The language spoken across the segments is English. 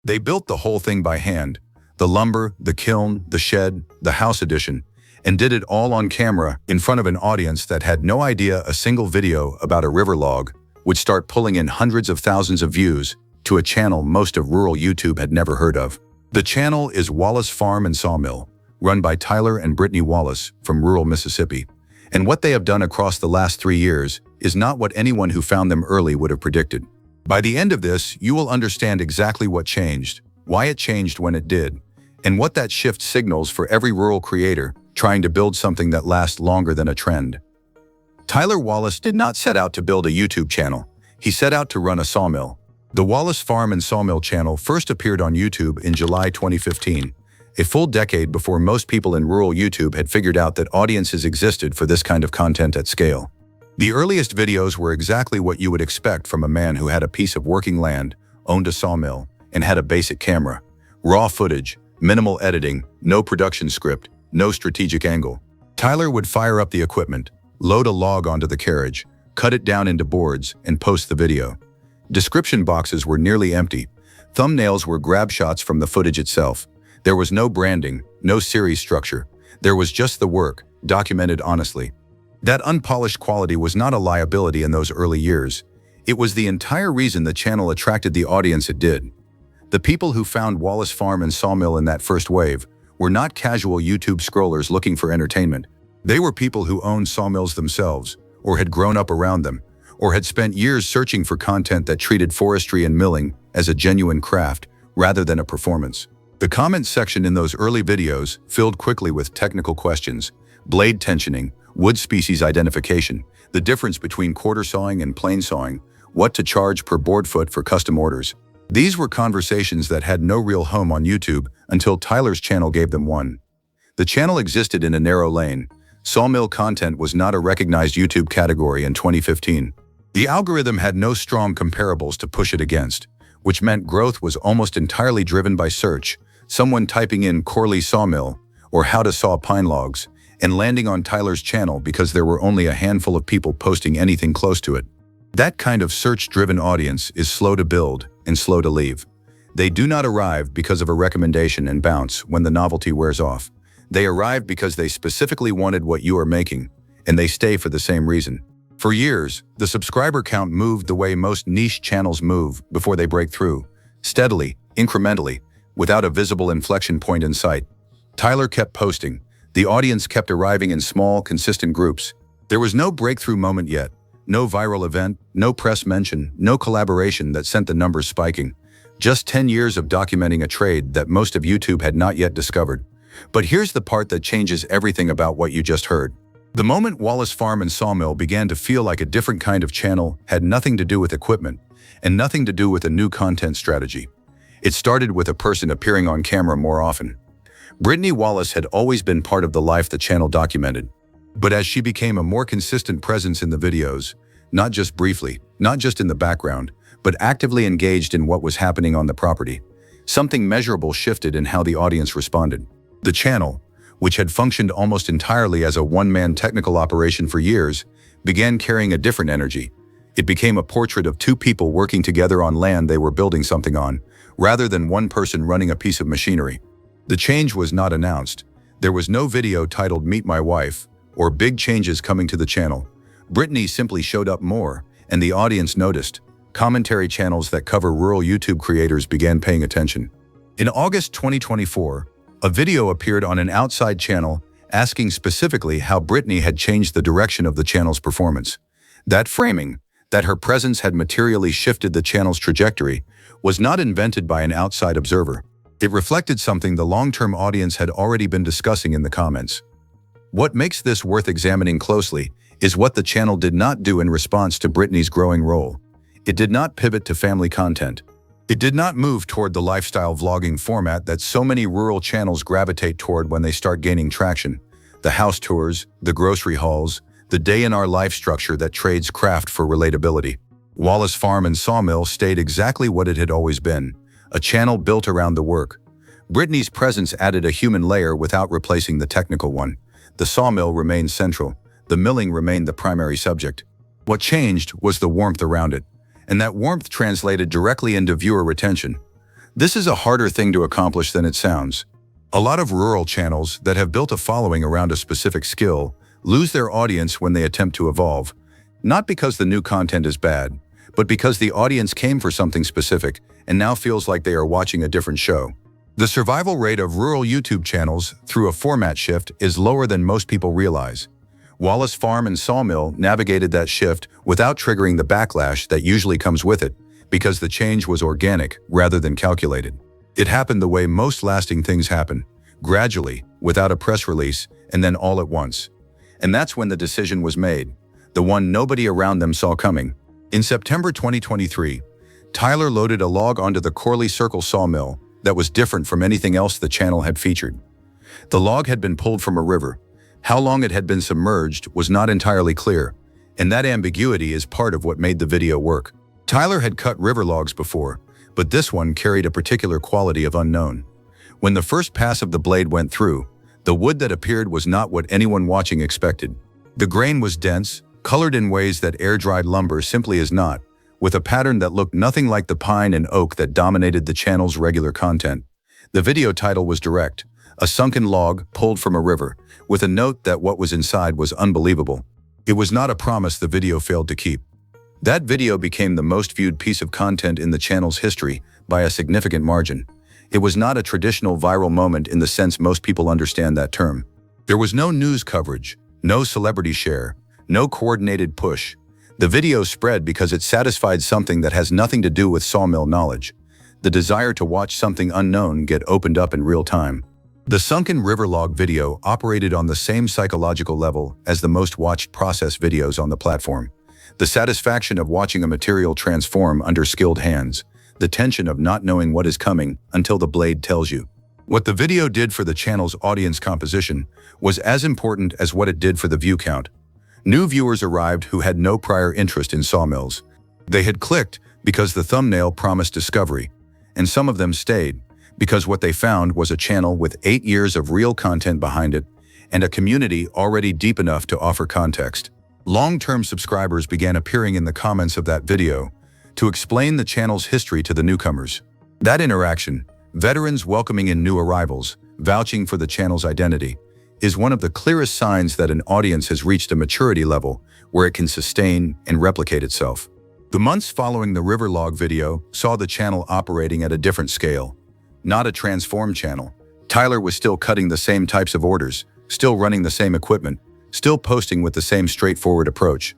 They built the whole thing by hand, the lumber, the kiln, the shed, the house addition, and did it all on camera in front of an audience that had no idea a single video about a river log would start pulling in hundreds of thousands of views to a channel most of rural YouTube had never heard of. The channel is Wallace Farm and Sawmill, run by Tyler and Brittany Wallace from rural Mississippi. And what they have done across the last 3 years is not what anyone who found them early would have predicted. By the end of this, you will understand exactly what changed, why it changed when it did, and what that shift signals for every rural creator trying to build something that lasts longer than a trend. Tyler Wallace did not set out to build a YouTube channel. He set out to run a sawmill. The Wallace Farm and Sawmill channel first appeared on YouTube in July 2015, a full decade before most people in rural YouTube had figured out that audiences existed for this kind of content at scale. The earliest videos were exactly what you would expect from a man who had a piece of working land, owned a sawmill, and had a basic camera. Raw footage, minimal editing, no production script, no strategic angle. Tyler would fire up the equipment, load a log onto the carriage, cut it down into boards, and post the video. Description boxes were nearly empty. Thumbnails were grab shots from the footage itself. There was no branding, no series structure. There was just the work, documented honestly. That unpolished quality was not a liability in those early years. It was the entire reason the channel attracted the audience it did. The people who found Wallace Farm and Sawmill in that first wave were not casual YouTube scrollers looking for entertainment. They were people who owned sawmills themselves, or had grown up around them, or had spent years searching for content that treated forestry and milling as a genuine craft rather than a performance. The comments section in those early videos filled quickly with technical questions, blade tensioning, wood species identification, the difference between quarter sawing and plane sawing, what to charge per board foot for custom orders. These were conversations that had no real home on YouTube until Tyler's channel gave them one. The channel existed in a narrow lane. Sawmill content was not a recognized YouTube category in 2015. The algorithm had no strong comparables to push it against, which meant growth was almost entirely driven by search, someone typing in Corley Sawmill or how to saw pine logs, and landing on Tyler's channel because there were only a handful of people posting anything close to it. That kind of search-driven audience is slow to build and slow to leave. They do not arrive because of a recommendation and bounce when the novelty wears off. They arrive because they specifically wanted what you are making, and they stay for the same reason. For years, the subscriber count moved the way most niche channels move before they break through, steadily, incrementally, without a visible inflection point in sight. Tyler kept posting. The audience kept arriving in small, consistent groups. There was no breakthrough moment yet, no viral event, no press mention, no collaboration that sent the numbers spiking. Just 10 years of documenting a trade that most of YouTube had not yet discovered. But here's the part that changes everything about what you just heard. The moment Wallace Farm and Sawmill began to feel like a different kind of channel had nothing to do with equipment and nothing to do with a new content strategy. It started with a person appearing on camera more often. Brittany Wallace had always been part of the life the channel documented. But as she became a more consistent presence in the videos, not just briefly, not just in the background, but actively engaged in what was happening on the property, something measurable shifted in how the audience responded. The channel, which had functioned almost entirely as a one-man technical operation for years, began carrying a different energy. It became a portrait of two people working together on land they were building something on, rather than one person running a piece of machinery. The change was not announced. There was no video titled "Meet My Wife" or "Big Changes Coming to the Channel." Brittany simply showed up more, and the audience noticed. Commentary channels that cover rural YouTube creators began paying attention. In August 2024, a video appeared on an outside channel asking specifically how Brittany had changed the direction of the channel's performance. That framing, that her presence had materially shifted the channel's trajectory, was not invented by an outside observer. It reflected something the long-term audience had already been discussing in the comments. What makes this worth examining closely is what the channel did not do in response to Brittany's growing role. It did not pivot to family content. It did not move toward the lifestyle vlogging format that so many rural channels gravitate toward when they start gaining traction. The house tours, the grocery hauls, the day-in-our-life structure that trades craft for relatability. Wallace Farm and Sawmill stayed exactly what it had always been, a channel built around the work. Brittany's presence added a human layer without replacing the technical one. The sawmill remained central. The milling remained the primary subject. What changed was the warmth around it, and that warmth translated directly into viewer retention. This is a harder thing to accomplish than it sounds. A lot of rural channels that have built a following around a specific skill lose their audience when they attempt to evolve, not because the new content is bad, but because the audience came for something specific and now feels like they are watching a different show. The survival rate of rural YouTube channels through a format shift is lower than most people realize. Wallace Farm and Sawmill navigated that shift without triggering the backlash that usually comes with it, because the change was organic rather than calculated. It happened the way most lasting things happen, gradually, without a press release, and then all at once. And that's when the decision was made, the one nobody around them saw coming. In September 2023, Tyler loaded a log onto the Corley Circle sawmill that was different from anything else the channel had featured. The log had been pulled from a river. How long it had been submerged was not entirely clear, and that ambiguity is part of what made the video work. Tyler had cut river logs before, but this one carried a particular quality of unknown. When the first pass of the blade went through, the wood that appeared was not what anyone watching expected. The grain was dense, colored in ways that air-dried lumber simply is not, with a pattern that looked nothing like the pine and oak that dominated the channel's regular content. The video title was direct: a sunken log pulled from a river, with a note that what was inside was unbelievable. It was not a promise the video failed to keep. That video became the most viewed piece of content in the channel's history by a significant margin. It was not a traditional viral moment in the sense most people understand that term. There was no news coverage, no celebrity share, no coordinated push. The video spread because it satisfied something that has nothing to do with sawmill knowledge: the desire to watch something unknown get opened up in real time. The sunken river log video operated on the same psychological level as the most watched process videos on the platform. The satisfaction of watching a material transform under skilled hands, the tension of not knowing what is coming until the blade tells you. What the video did for the channel's audience composition was as important as what it did for the view count. New viewers arrived who had no prior interest in sawmills. They had clicked because the thumbnail promised discovery, and some of them stayed because what they found was a channel with 8 years of real content behind it and a community already deep enough to offer context. Long-term subscribers began appearing in the comments of that video to explain the channel's history to the newcomers. That interaction, veterans welcoming in new arrivals, vouching for the channel's identity, is one of the clearest signs that an audience has reached a maturity level where it can sustain and replicate itself. The months following the river log video saw the channel operating at a different scale. Not a transformed channel. Tyler was still cutting the same types of orders, still running the same equipment, still posting with the same straightforward approach.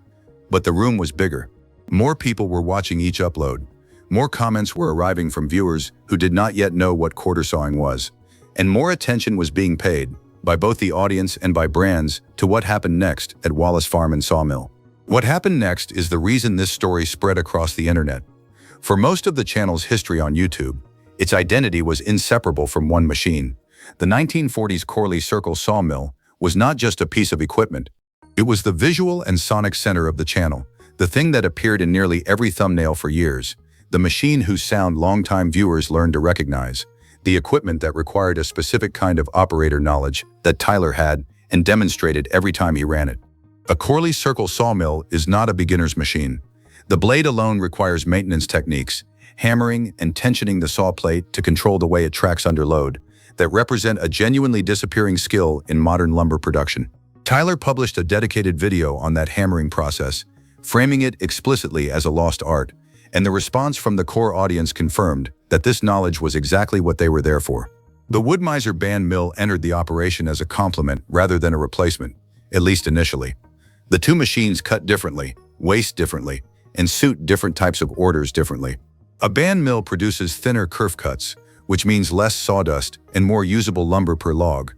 But the room was bigger. More people were watching each upload. More comments were arriving from viewers who did not yet know what quarter sawing was. And more attention was being paid, by both the audience and by brands, to what happened next at Wallace Farm and Sawmill. What happened next is the reason this story spread across the internet. For most of the channel's history on YouTube, its identity was inseparable from one machine. The 1940s Corley Circle sawmill was not just a piece of equipment. It was the visual and sonic center of the channel, the thing that appeared in nearly every thumbnail for years, the machine whose sound longtime viewers learned to recognize, the equipment that required a specific kind of operator knowledge that Tyler had and demonstrated every time he ran it. A Corley Circle sawmill is not a beginner's machine. The blade alone requires maintenance techniques, hammering and tensioning the saw plate to control the way it tracks under load, that represent a genuinely disappearing skill in modern lumber production. Tyler published a dedicated video on that hammering process, framing it explicitly as a lost art, and the response from the core audience confirmed that this knowledge was exactly what they were there for. The Wood-Mizer band mill entered the operation as a complement rather than a replacement, at least initially. The two machines cut differently, waste differently, and suit different types of orders differently. A band mill produces thinner kerf cuts, which means less sawdust and more usable lumber per log.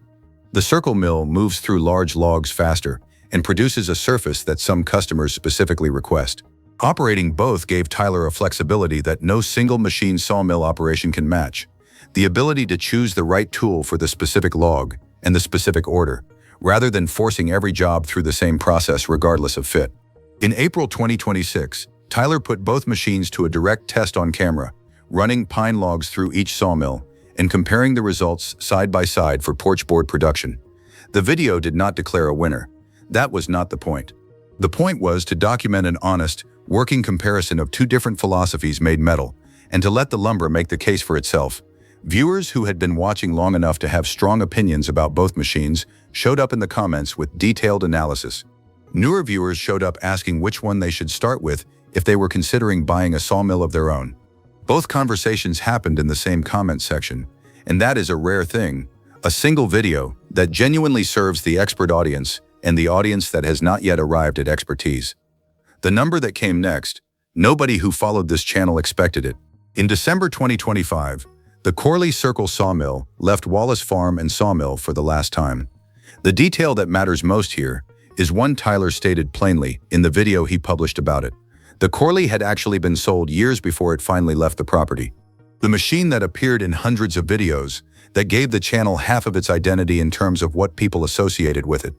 The circle mill moves through large logs faster and produces a surface that some customers specifically request. Operating both gave Tyler a flexibility that no single machine sawmill operation can match: the ability to choose the right tool for the specific log and the specific order, rather than forcing every job through the same process regardless of fit. In April 2026, Tyler put both machines to a direct test on camera, running pine logs through each sawmill and comparing the results side by side for porchboard production. The video did not declare a winner. That was not the point. The point was to document an honest, working comparison of two different philosophies made metal, and to let the lumber make the case for itself. Viewers who had been watching long enough to have strong opinions about both machines showed up in the comments with detailed analysis. Newer viewers showed up asking which one they should start with if they were considering buying a sawmill of their own. Both conversations happened in the same comment section, and that is a rare thing. A single video that genuinely serves the expert audience and the audience that has not yet arrived at expertise. The number that came next, nobody who followed this channel expected it. In December 2025, the Corley Circle Sawmill left Wallace Farm and Sawmill for the last time. The detail that matters most here is one Tyler stated plainly in the video he published about it. The Corley had actually been sold years before it finally left the property. The machine that appeared in hundreds of videos that gave the channel half of its identity in terms of what people associated with it.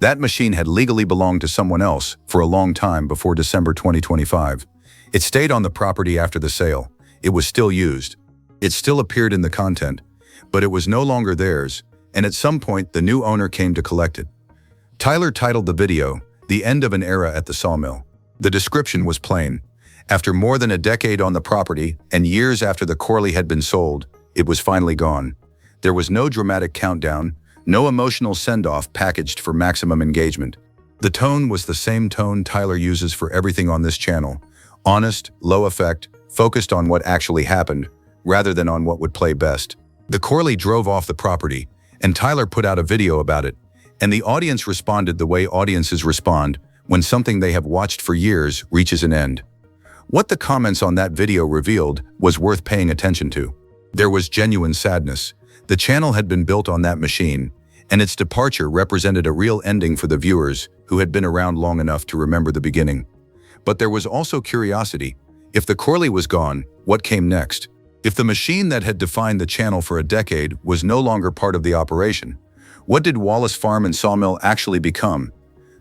That machine had legally belonged to someone else for a long time before December 2025. It stayed on the property after the sale. It was still used. It still appeared in the content, but it was no longer theirs, and at some point the new owner came to collect it. Tyler titled the video, "The End of an Era at the Sawmill." The description was plain. After more than a decade on the property and years after the Corley had been sold, it was finally gone. There was no dramatic countdown, no emotional send-off packaged for maximum engagement. The tone was the same tone Tyler uses for everything on this channel. Honest, low effect, focused on what actually happened, rather than on what would play best. The Corley drove off the property, and Tyler put out a video about it, and the audience responded the way audiences respond when something they have watched for years reaches an end. What the comments on that video revealed was worth paying attention to. There was genuine sadness. The channel had been built on that machine, and its departure represented a real ending for the viewers who had been around long enough to remember the beginning. But there was also curiosity. If the Corley was gone, what came next? If the machine that had defined the channel for a decade was no longer part of the operation, what did Wallace Farm and Sawmill actually become?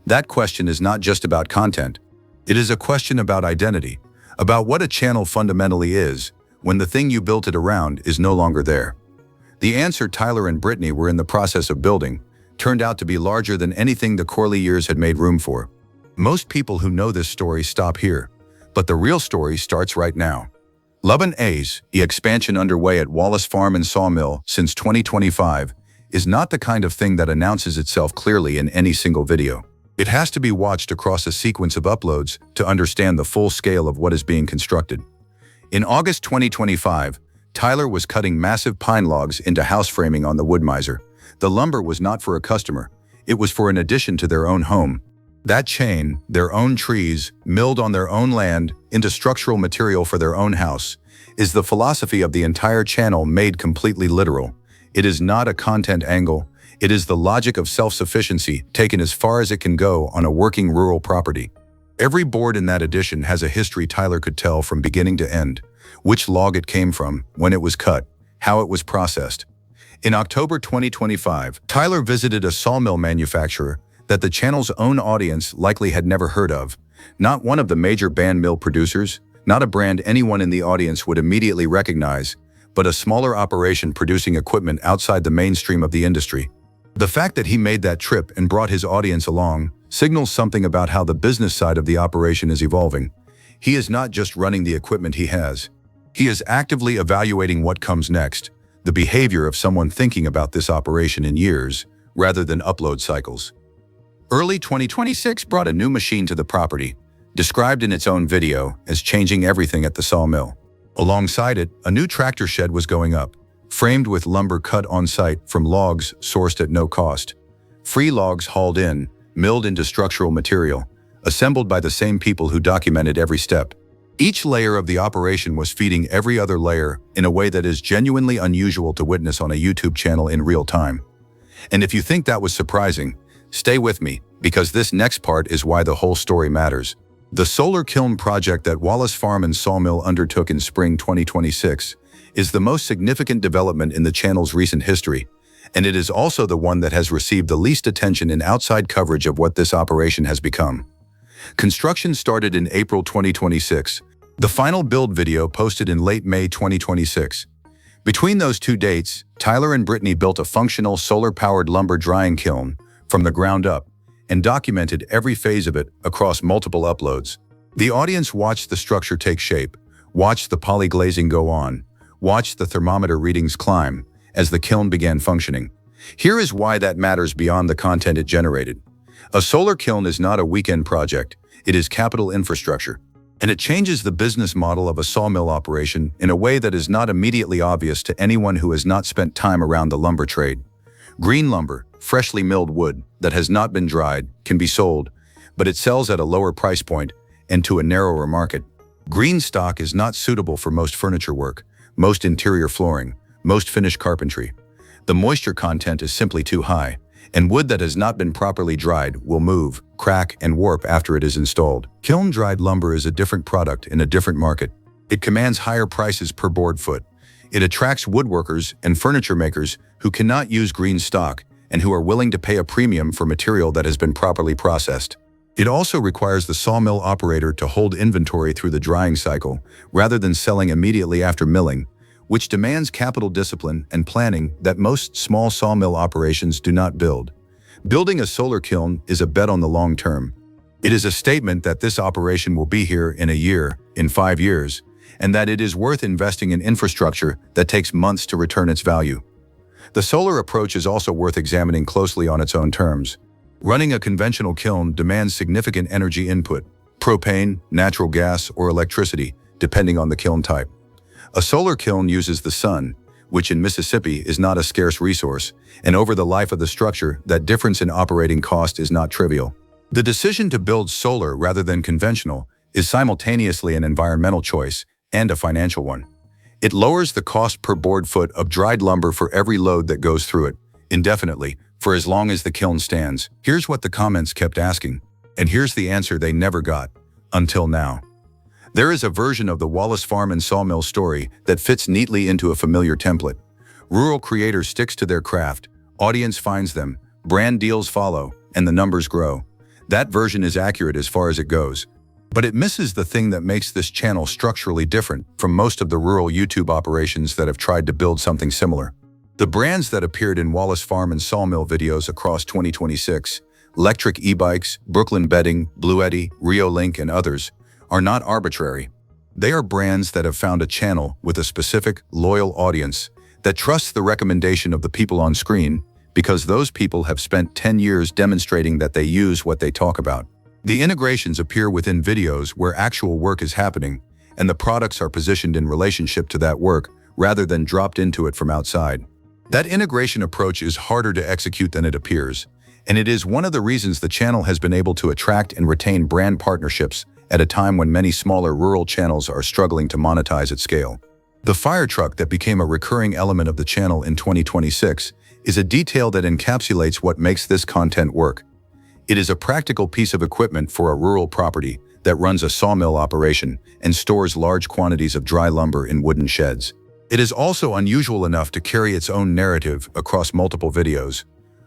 That question is not just about content. It is a question about identity, about what a channel fundamentally is when the thing you built it around is no longer there. The answer Tyler and Brittany were in the process of building turned out to be larger than anything the Corley years had made room for. Most people who know this story stop here, but the real story starts right now. Lubin A's, the expansion underway at Wallace Farm and Sawmill since 2025, is not the kind of thing that announces itself clearly in any single video. It has to be watched across a sequence of uploads to understand the full scale of what is being constructed. In August 2025, Tyler was cutting massive pine logs into house framing on the Woodmiser. The lumber was not for a customer. It was for an addition to their own home. That chain, their own trees, milled on their own land into structural material for their own house, is the philosophy of the entire channel made completely literal. It is not a content angle. It is the logic of self-sufficiency taken as far as it can go on a working rural property. Every board in that edition has a history Tyler could tell from beginning to end, which log it came from, when it was cut, how it was processed. In October 2025, Tyler visited a sawmill manufacturer that the channel's own audience likely had never heard of. Not one of the major band mill producers, not a brand anyone in the audience would immediately recognize, but a smaller operation producing equipment outside the mainstream of the industry. The fact that he made that trip and brought his audience along signals something about how the business side of the operation is evolving. He is not just running the equipment he has. He is actively evaluating what comes next, the behavior of someone thinking about this operation in years, rather than upload cycles. Early 2026 brought a new machine to the property, described in its own video as changing everything at the sawmill. Alongside it, a new tractor shed was going up, framed with lumber cut on site from logs sourced at no cost. Free logs hauled in, milled into structural material, assembled by the same people who documented every step. Each layer of the operation was feeding every other layer in a way that is genuinely unusual to witness on a YouTube channel in real time. And if you think that was surprising, stay with me, because this next part is why the whole story matters. The solar kiln project that Wallace Farm and Sawmill undertook in spring 2026 is the most significant development in the channel's recent history, and it is also the one that has received the least attention in outside coverage of what this operation has become. Construction started in April 2026. The final build video posted in late May 2026. Between those two dates, Tyler and Brittany built a functional solar-powered lumber drying kiln from the ground up and documented every phase of it across multiple uploads. The audience watched the structure take shape, Watch the polyglazing go on. Watch the thermometer readings climb as the kiln began functioning. Here is why that matters beyond the content it generated. A solar kiln is not a weekend project. It is capital infrastructure. And it changes the business model of a sawmill operation in a way that is not immediately obvious to anyone who has not spent time around the lumber trade. Green lumber, freshly milled wood that has not been dried, can be sold, but it sells at a lower price point and to a narrower market. Green stock is not suitable for most furniture work, most interior flooring, most finished carpentry. The moisture content is simply too high, and wood that has not been properly dried will move, crack, and warp after it is installed. Kiln-dried lumber is a different product in a different market. It commands higher prices per board foot. It attracts woodworkers and furniture makers who cannot use green stock and who are willing to pay a premium for material that has been properly processed. It also requires the sawmill operator to hold inventory through the drying cycle rather than selling immediately after milling, which demands capital discipline and planning that most small sawmill operations do not build. Building a solar kiln is a bet on the long term. It is a statement that this operation will be here in a year, in 5 years, and that it is worth investing in infrastructure that takes months to return its value. The solar approach is also worth examining closely on its own terms. Running a conventional kiln demands significant energy input, propane, natural gas, or electricity, depending on the kiln type. A solar kiln uses the sun, which in Mississippi is not a scarce resource, and over the life of the structure, that difference in operating cost is not trivial. The decision to build solar rather than conventional is simultaneously an environmental choice and a financial one. It lowers the cost per board foot of dried lumber for every load that goes through it, indefinitely, for as long as the kiln stands. Here's what the comments kept asking, and here's the answer they never got, until now. There is a version of the Wallace Farm and Sawmill story that fits neatly into a familiar template. Rural creator sticks to their craft, audience finds them, brand deals follow, and the numbers grow. That version is accurate as far as it goes. But it misses the thing that makes this channel structurally different from most of the rural YouTube operations that have tried to build something similar. The brands that appeared in Wallace Farm and Sawmill videos across 2026, Electric E-Bikes, Brooklyn Bedding, Blue Eddy, Rio Link, and others, are not arbitrary. They are brands that have found a channel with a specific, loyal audience that trusts the recommendation of the people on screen because those people have spent 10 years demonstrating that they use what they talk about. The integrations appear within videos where actual work is happening, and the products are positioned in relationship to that work rather than dropped into it from outside. That integration approach is harder to execute than it appears, and it is one of the reasons the channel has been able to attract and retain brand partnerships at a time when many smaller rural channels are struggling to monetize at scale. The fire truck that became a recurring element of the channel in 2026 is a detail that encapsulates what makes this content work. It is a practical piece of equipment for a rural property that runs a sawmill operation and stores large quantities of dry lumber in wooden sheds. It is also unusual enough to carry its own narrative across multiple videos.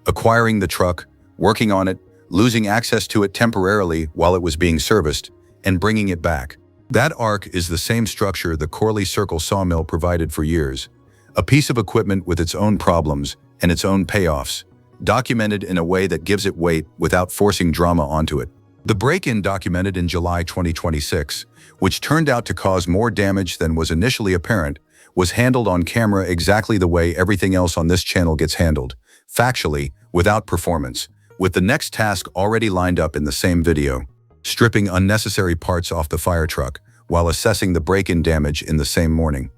Acquiring the truck, working on it, losing access to it temporarily while it was being serviced, and bringing it back. That arc is the same structure the Corley Circle sawmill provided for years. A piece of equipment with its own problems and its own payoffs, documented in a way that gives it weight without forcing drama onto it. The break-in documented in July 2026, which turned out to cause more damage than was initially apparent, was handled on camera exactly the way everything else on this channel gets handled, factually, without performance, with the next task already lined up in the same video. Stripping unnecessary parts off the fire truck while assessing the break-in damage in the same morning.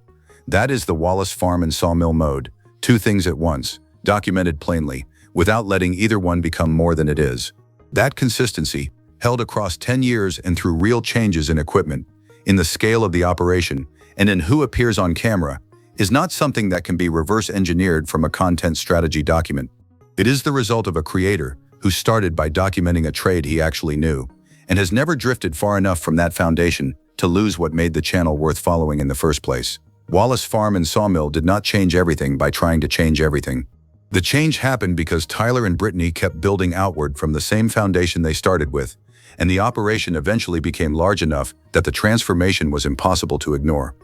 That is the Wallace Farm and Sawmill mode, two things at once, documented plainly, without letting either one become more than it is. That consistency, held across 10 years and through real changes in equipment, in the scale of the operation, and in who appears on camera, is not something that can be reverse-engineered from a content strategy document. It is the result of a creator who started by documenting a trade he actually knew, and has never drifted far enough from that foundation to lose what made the channel worth following in the first place. Wallace Farm and Sawmill did not change everything by trying to change everything. The change happened because Tyler and Brittany kept building outward from the same foundation they started with, and the operation eventually became large enough that the transformation was impossible to ignore.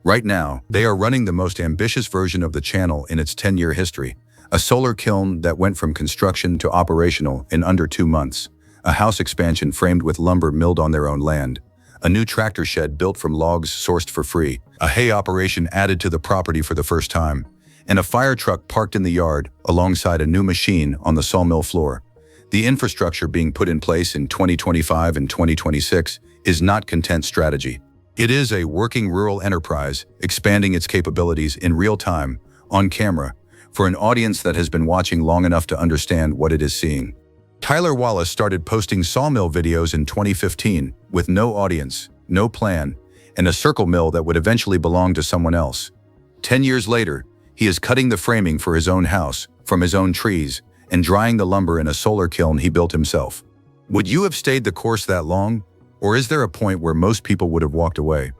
Right now, they are running the most ambitious version of the channel in its 10-year history, a solar kiln that went from construction to operational in under 2 months. A house expansion framed with lumber milled on their own land, a new tractor shed built from logs sourced for free, a hay operation added to the property for the first time, and a fire truck parked in the yard alongside a new machine on the sawmill floor. The infrastructure being put in place in 2025 and 2026 is not content strategy. It is a working rural enterprise expanding its capabilities in real time, on camera, for an audience that has been watching long enough to understand what it is seeing. Tyler Wallace started posting sawmill videos in 2015 with no audience, no plan, and a circle mill that would eventually belong to someone else. 10 years later, he is cutting the framing for his own house, from his own trees, and drying the lumber in a solar kiln he built himself. Would you have stayed the course that long? Or is there a point where most people would have walked away?